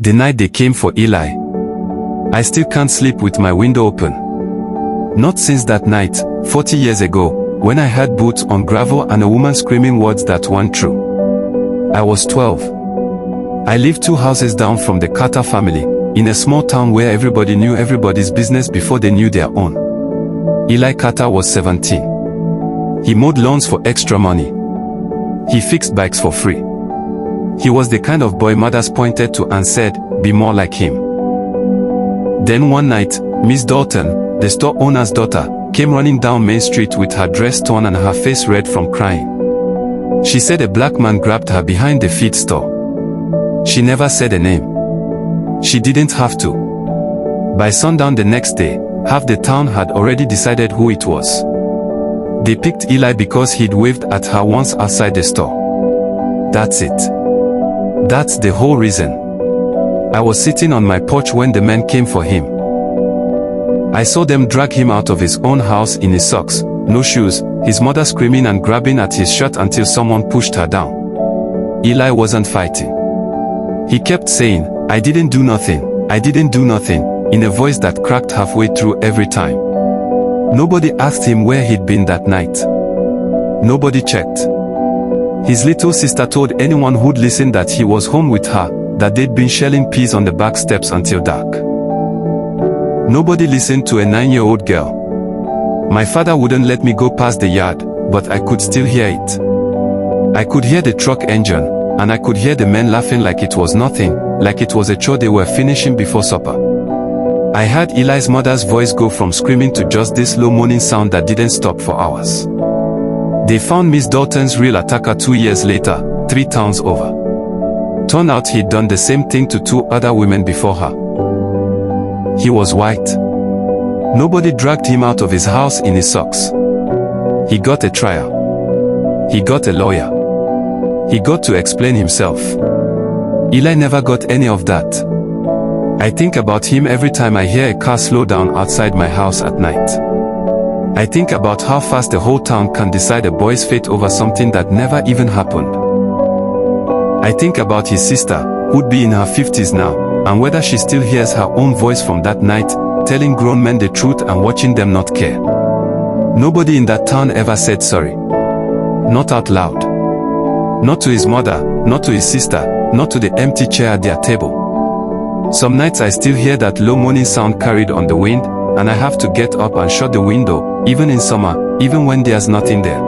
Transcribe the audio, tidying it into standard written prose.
The night they came for Eli, I still can't sleep with my window open. Not since that night, 40 years ago, when I heard boots on gravel and a woman screaming words that weren't true. I was 12. I lived 2 houses down from the Carter family, in a small town where everybody knew everybody's business before they knew their own. Eli Carter was 17. He mowed lawns for extra money. He fixed bikes for free. He was the kind of boy mothers pointed to and said, "Be more like him." Then one night, Miss Dalton, the store owner's daughter, came running down Main Street with her dress torn and her face red from crying. She said a black man grabbed her behind the feed store. She never said a name. She didn't have to. By sundown the next day, half the town had already decided who it was. They picked Eli because he'd waved at her once outside the store. That's it. That's the whole reason. I was sitting on my porch when the men came for him. I saw them drag him out of his own house in his socks, no shoes, his mother screaming and grabbing at his shirt until someone pushed her down. Eli wasn't fighting. He kept saying, "I didn't do nothing, I didn't do nothing," in a voice that cracked halfway through every time. Nobody asked him where he'd been that night. Nobody checked. His little sister told anyone who'd listen that he was home with her, that they'd been shelling peas on the back steps until dark. Nobody listened to a 9-year-old girl. My father wouldn't let me go past the yard, but I could still hear it. I could hear the truck engine, and I could hear the men laughing like it was nothing, like it was a chore they were finishing before supper. I heard Eli's mother's voice go from screaming to just this low moaning sound that didn't stop for hours. They found Miss Dalton's real attacker 2 years later, 3 towns over. Turned out he'd done the same thing to 2 other women before her. He was white. Nobody dragged him out of his house in his socks. He got a trial. He got a lawyer. He got to explain himself. Eli never got any of that. I think about him every time I hear a car slow down outside my house at night. I think about how fast the whole town can decide a boy's fate over something that never even happened. I think about his sister, who'd be in her 50s now, and whether she still hears her own voice from that night, telling grown men the truth and watching them not care. Nobody in that town ever said sorry. Not out loud. Not to his mother, not to his sister, not to the empty chair at their table. Some nights I still hear that low moaning sound carried on the wind, and I have to get up and shut the window, even in summer, even when there's nothing there.